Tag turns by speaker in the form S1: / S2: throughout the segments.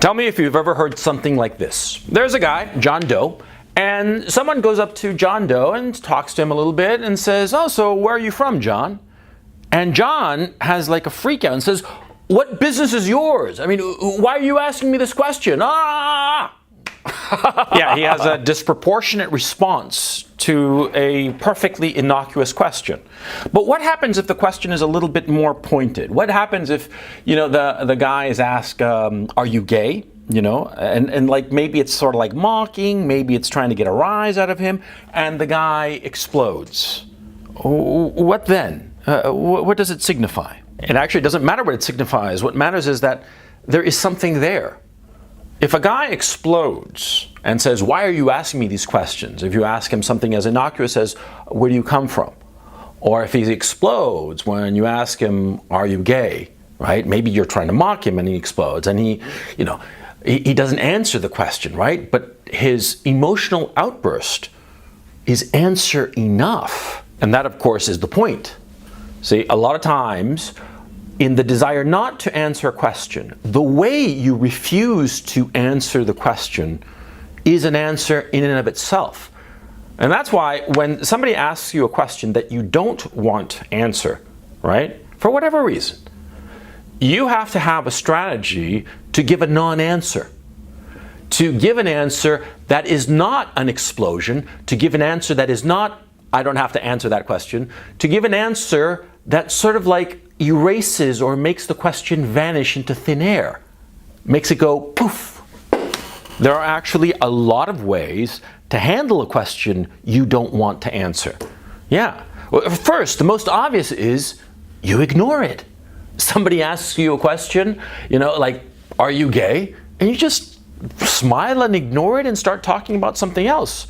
S1: Tell me if you've ever heard something like this. There's a guy, John Doe, and someone goes up to John Doe and talks to him a little bit and says, "Oh, so where are you from, John?" And John has like a freak out and says, "What business is yours? I mean, why are you asking me this question? Ah!" Yeah, he has a disproportionate response to a perfectly innocuous question. But what happens if the question is a little bit more pointed? What happens if, the guy is asked, "Are you gay?" And like maybe it's sort of like mocking, maybe it's trying to get a rise out of him, and the guy explodes. What then? What does it signify? It actually doesn't matter what it signifies. What matters is that there is something there. If a guy explodes and says, "Why are you asking me these questions?" If you ask him something as innocuous as, "Where do you come from?" Or if he explodes when you ask him, "Are you gay?" Right? Maybe you're trying to mock him and he explodes and he doesn't answer the question, right? But his emotional outburst is answer enough. And that, of course, is the point. See, a lot of times, in the desire not to answer a question, the way you refuse to answer the question is an answer in and of itself. And that's why when somebody asks you a question that you don't want to answer, right, for whatever reason, you have to have a strategy to give a non-answer. To give an answer that is not an explosion, to give an answer that is not, "I don't have to answer that question," to give an answer that sort of like erases or makes the question vanish into thin air, makes it go poof. There are actually a lot of ways to handle a question you don't want to answer. Yeah. Well, first, the most obvious is you ignore it. Somebody asks you a question, like, "Are you gay?" And you just smile and ignore it and start talking about something else.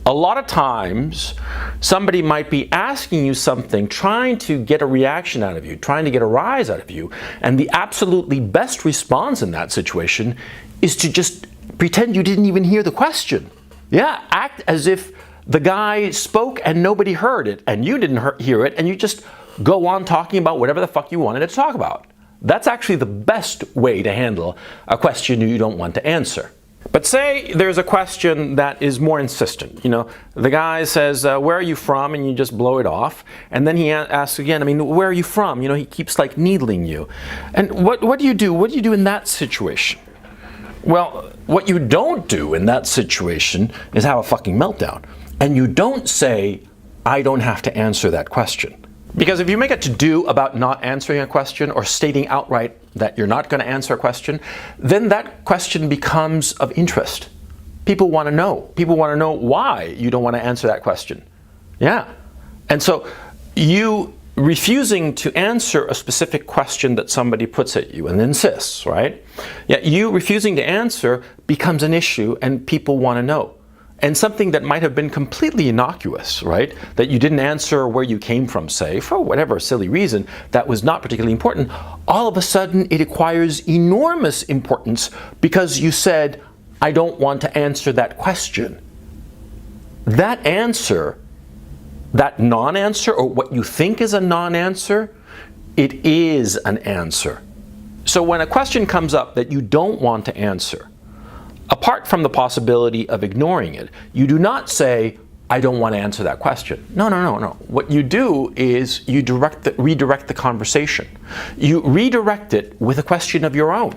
S1: A lot of times, somebody might be asking you something, trying to get a reaction out of you, trying to get a rise out of you, and the absolutely best response in that situation is to just pretend you didn't even hear the question. Yeah, act as if the guy spoke and nobody heard it, and you didn't hear it, and you just go on talking about whatever the fuck you wanted to talk about. That's actually the best way to handle a question you don't want to answer. But say there's a question that is more insistent. The guy says, "Where are you from?" and you just blow it off. And then he asks again, "Where are you from?" He keeps like needling you. And what do you do? What do you do in that situation? Well, what you don't do in that situation is have a fucking meltdown. And you don't say, "I don't have to answer that question." Because if you make a to-do about not answering a question or stating outright that you're not going to answer a question, then that question becomes of interest. People want to know. People want to know why you don't want to answer that question. Yeah. And so you refusing to answer a specific question that somebody puts at you and insists, right? Yeah, you refusing to answer becomes an issue and people want to know. And something that might have been completely innocuous, right? That you didn't answer where you came from, say, for whatever silly reason that was not particularly important, all of a sudden it acquires enormous importance because you said, "I don't want to answer that question." That answer, that non-answer, or what you think is a non-answer, it is an answer. So when a question comes up that you don't want to answer, apart from the possibility of ignoring it, you do not say, "I don't want to answer that question." No. What you do is you redirect the conversation. You redirect it with a question of your own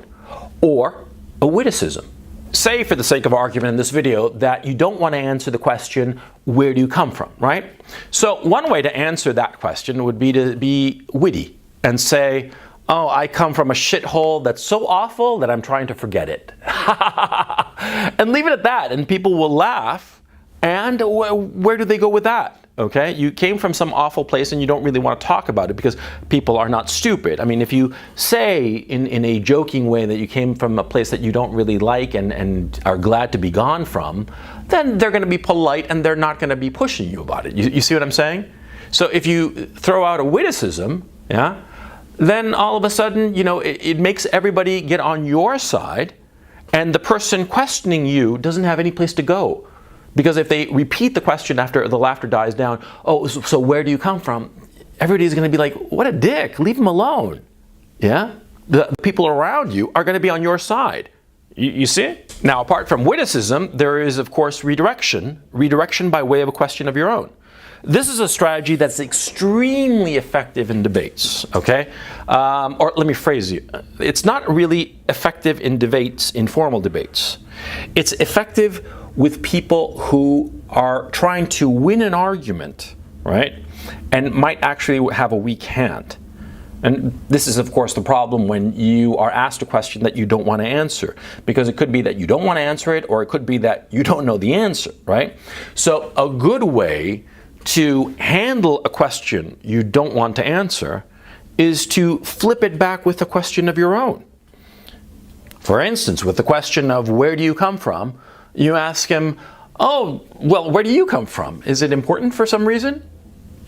S1: or a witticism. Say, for the sake of argument in this video, that you don't want to answer the question, "Where do you come from?" right? So one way to answer that question would be to be witty and say, "Oh, I come from a shithole that's so awful that I'm trying to forget it." And leave it at that, and people will laugh. And where do they go with that? Okay, you came from some awful place and you don't really want to talk about it because people are not stupid. If you say in a joking way that you came from a place that you don't really like and are glad to be gone from, then they're going to be polite and they're not going to be pushing you about it. You see what I'm saying? So if you throw out a witticism, yeah, then all of a sudden, it makes everybody get on your side, and the person questioning you doesn't have any place to go. Because if they repeat the question after the laughter dies down, "Oh, so where do you come from?" everybody's going to be like, "What a dick, leave him alone." Yeah? The people around you are going to be on your side. You see it? Now, apart from witticism, there is, of course, redirection by way of a question of your own. This is a strategy that's extremely effective in debates, okay? Or let me phrase you. It's not really effective in debates, informal debates. It's effective with people who are trying to win an argument, right? And might actually have a weak hand. And this is, of course, the problem when you are asked a question that you don't want to answer, because it could be that you don't want to answer it, or it could be that you don't know the answer, right? So a good way to handle a question you don't want to answer is to flip it back with a question of your own. For instance, with the question of where do you come from, you ask him, oh, well, where do you come from? Is it important for some reason?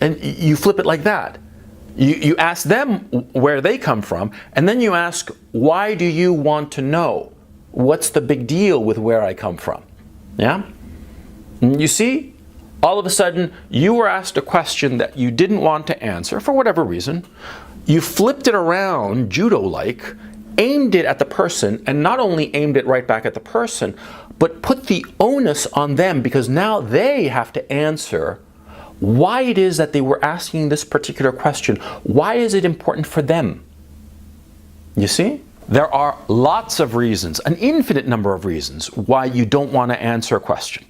S1: And you flip it like that. You ask them where they come from, and then you ask, why do you want to know? What's the big deal with where I come from? Yeah? And you see, all of a sudden, you were asked a question that you didn't want to answer for whatever reason. You flipped it around, judo-like, aimed it at the person, and not only aimed it right back at the person, but put the onus on them, because now they have to answer why it is that they were asking this particular question. Why is it important for them? You see? There are lots of reasons, an infinite number of reasons, why you don't want to answer a question.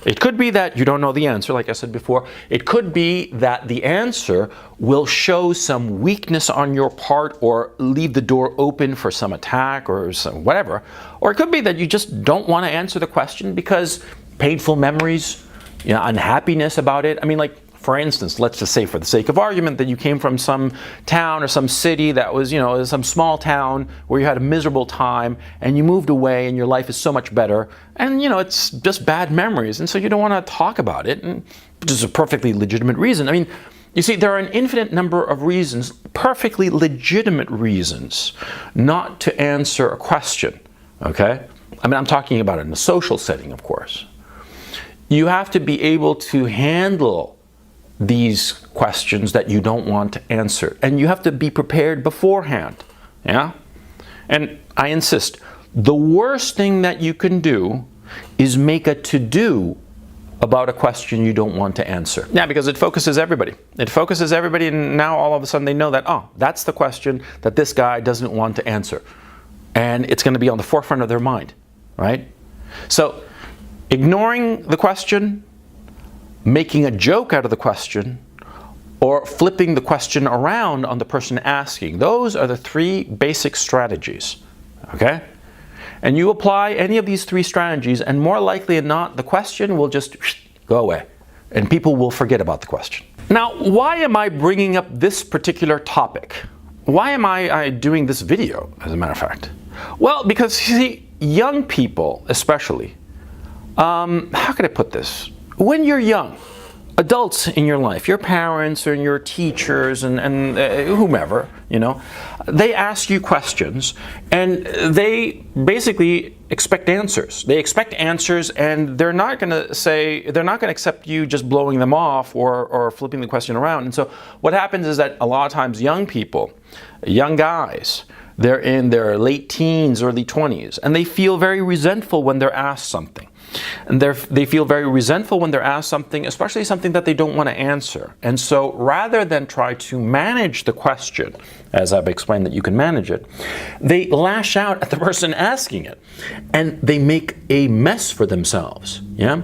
S1: It could be that you don't know the answer, like I said before. It could be that the answer will show some weakness on your part or leave the door open for some attack or some whatever. Or it could be that you just don't want to answer the question because painful memories, unhappiness about it. I mean, like, for instance, let's just say for the sake of argument that you came from some town or some city that was, some small town where you had a miserable time and you moved away and your life is so much better and, it's just bad memories. And so you don't want to talk about it, which is a perfectly legitimate reason. I mean, you see, there are an infinite number of reasons, perfectly legitimate reasons, not to answer a question, okay? I mean, I'm talking about it in a social setting, of course. You have to be able to handle these questions that you don't want to answer. And you have to be prepared beforehand. Yeah? And I insist, the worst thing that you can do is make a to-do about a question you don't want to answer. Yeah, because it focuses everybody. It focuses everybody, and now all of a sudden they know that, oh, that's the question that this guy doesn't want to answer. And it's going to be on the forefront of their mind, right? So, ignoring the question, making a joke out of the question, or flipping the question around on the person asking. Those are the three basic strategies, okay? And you apply any of these three strategies, and more likely than not, the question will just go away, and people will forget about the question. Now, why am I bringing up this particular topic? Why am I doing this video, as a matter of fact? Well, because, you see, young people especially, how can I put this? When you're young, adults in your life, your parents or your teachers and whomever, they ask you questions and they basically expect answers. They expect answers, and they're not going to accept you just blowing them off or flipping the question around. And so what happens is that a lot of times young people, young guys, they're in their late teens, early 20s, and they feel very resentful when they're asked something. And they feel very resentful when they're asked something, especially something that they don't want to answer. And so rather than try to manage the question, as I've explained that you can manage it, they lash out at the person asking it. And they make a mess for themselves, yeah?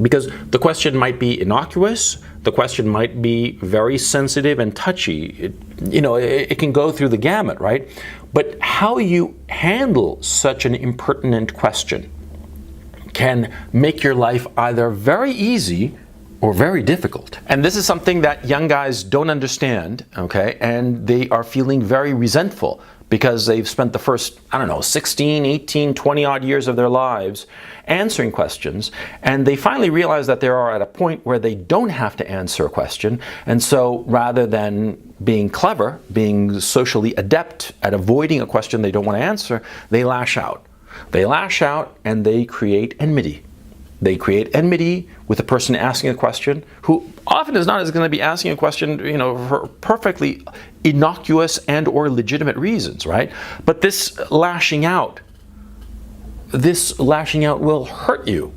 S1: Because the question might be innocuous, the question might be very sensitive and touchy. It can go through the gamut, right? But how you handle such an impertinent question can make your life either very easy or very difficult. And this is something that young guys don't understand, okay? And they are feeling very resentful because they've spent the first, 16, 18, 20 odd years of their lives answering questions, and they finally realize that they are at a point where they don't have to answer a question. And so rather than being clever, being socially adept at avoiding a question they don't want to answer, they lash out. They lash out and they create enmity. They create enmity with the person asking a question, who often is not going to be asking a question, for perfectly innocuous and or legitimate reasons, right? But this lashing out this lashing out will hurt you.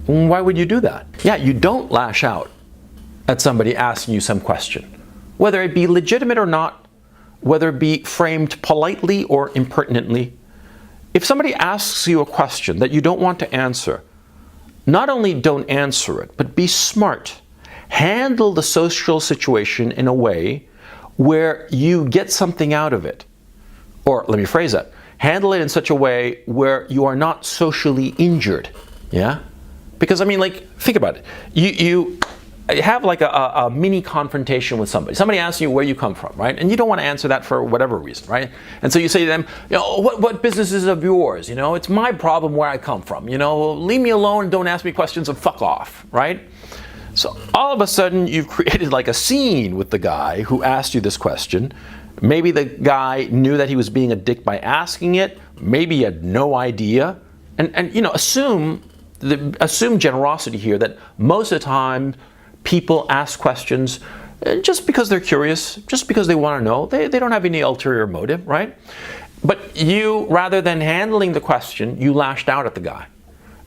S1: Why would you do that? Yeah, you don't lash out at somebody asking you some question, whether it be legitimate or not, whether it be framed politely or impertinently. If somebody asks you a question that you don't want to answer, not only don't answer it, but be smart. Handle the social situation in a way where you get something out of it. Or let me phrase that. Handle it in such a way where you are not socially injured. Yeah? Because, I mean, like, think about it. You have like a mini confrontation with somebody. Somebody asks you where you come from, right? And you don't want to answer that for whatever reason, right? And so you say to them, what business is of yours? It's my problem where I come from. Leave me alone, don't ask me questions, and fuck off, right? So all of a sudden you've created like a scene with the guy who asked you this question. Maybe the guy knew that he was being a dick by asking it. Maybe he had no idea. And assume generosity here, that most of the time people ask questions just because they're curious, just because they want to know. They don't have any ulterior motive, right? But you, rather than handling the question, you lashed out at the guy.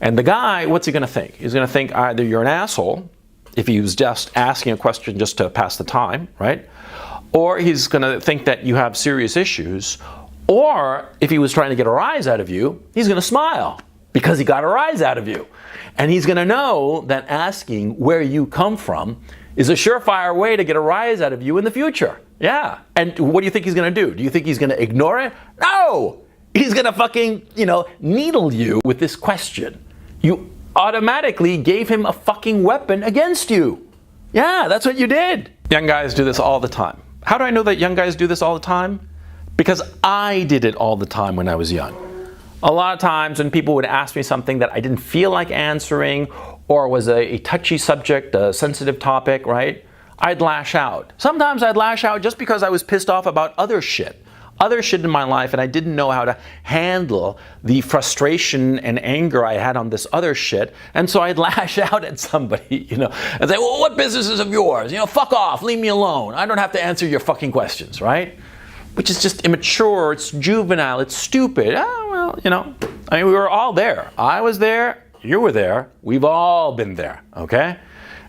S1: And the guy, what's he going to think? He's going to think either you're an asshole, if he was just asking a question just to pass the time, right? Or he's going to think that you have serious issues. Or if he was trying to get a rise out of you, he's going to smile because he got a rise out of you. And he's going to know that asking where you come from is a surefire way to get a rise out of you in the future. Yeah. And what do you think he's going to do? Do you think he's going to ignore it? No! He's going to fucking, needle you with this question. You automatically gave him a fucking weapon against you. Yeah, that's what you did. Young guys do this all the time. How do I know that young guys do this all the time? Because I did it all the time when I was young. A lot of times when people would ask me something that I didn't feel like answering, or was a touchy subject, a sensitive topic, right? I'd lash out. Sometimes I'd lash out just because I was pissed off about other shit in my life, and I didn't know how to handle the frustration and anger I had on this other shit. And so I'd lash out at somebody, and say, well, what business is of yours? Fuck off, leave me alone. I don't have to answer your fucking questions, right? Which is just immature, it's juvenile, it's stupid. We were all there. I was there, you were there, we've all been there, okay?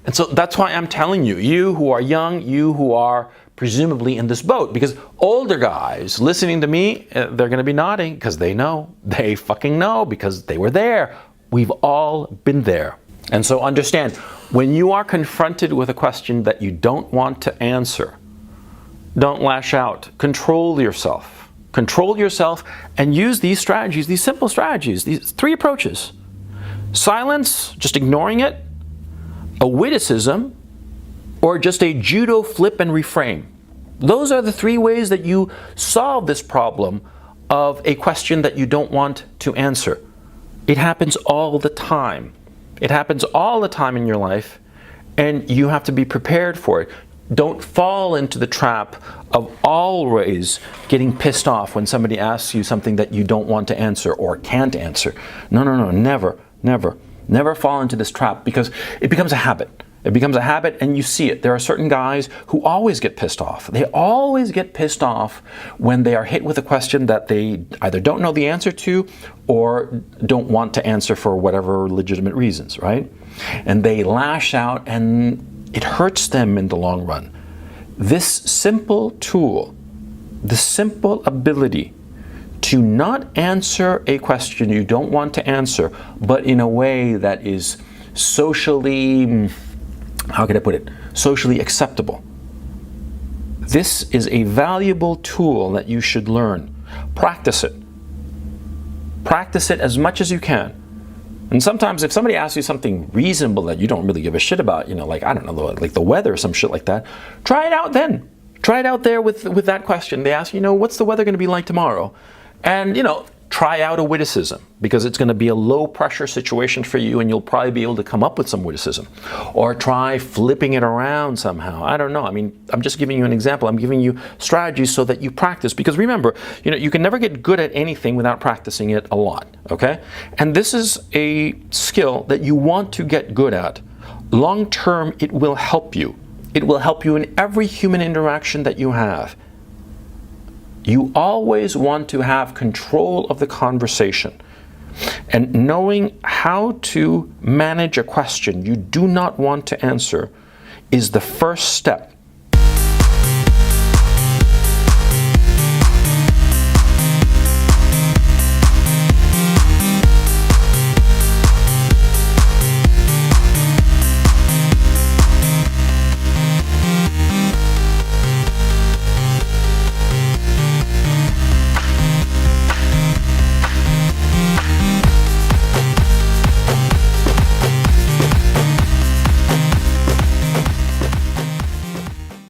S1: And so that's why I'm telling you, you who are young, you who are presumably in this boat, because older guys listening to me, they're going to be nodding because they know. They fucking know because they were there. We've all been there. And so understand, when you are confronted with a question that you don't want to answer, don't lash out. Control yourself. Control yourself and use these strategies, these simple strategies, these 3 approaches. Silence, just ignoring it, a witticism, or just a judo flip and reframe. Those are the 3 ways that you solve this problem of a question that you don't want to answer. It happens all the time. It happens all the time in your life, and you have to be prepared for it. Don't fall into the trap of always getting pissed off when somebody asks you something that you don't want to answer or can't answer. No, never fall into this trap, because it becomes a habit. It becomes a habit, and you see it. There are certain guys who always get pissed off. They always get pissed off when they are hit with a question that they either don't know the answer to or don't want to answer for whatever legitimate reasons, right? And they lash out, and it hurts them in the long run. This simple tool, the simple ability to not answer a question you don't want to answer, but in a way that is socially, how can I put it, socially acceptable. This is a valuable tool that you should learn. Practice it. Practice it as much as you can. And sometimes if somebody asks you something reasonable that you don't really give a shit about, like, I don't know, like the weather or some shit like that, try it out then. Try it out there with that question. They ask, what's the weather going to be like tomorrow? And, try out a witticism, because it's going to be a low pressure situation for you, and you'll probably be able to come up with some witticism. Or try flipping it around somehow. I don't know. I'm just giving you an example. I'm giving you strategies so that you practice, because remember, you can never get good at anything without practicing it a lot, okay? And this is a skill that you want to get good at. Long term, it will help you. It will help you in every human interaction that you have. You always want to have control of the conversation. And knowing how to manage a question you do not want to answer is the first step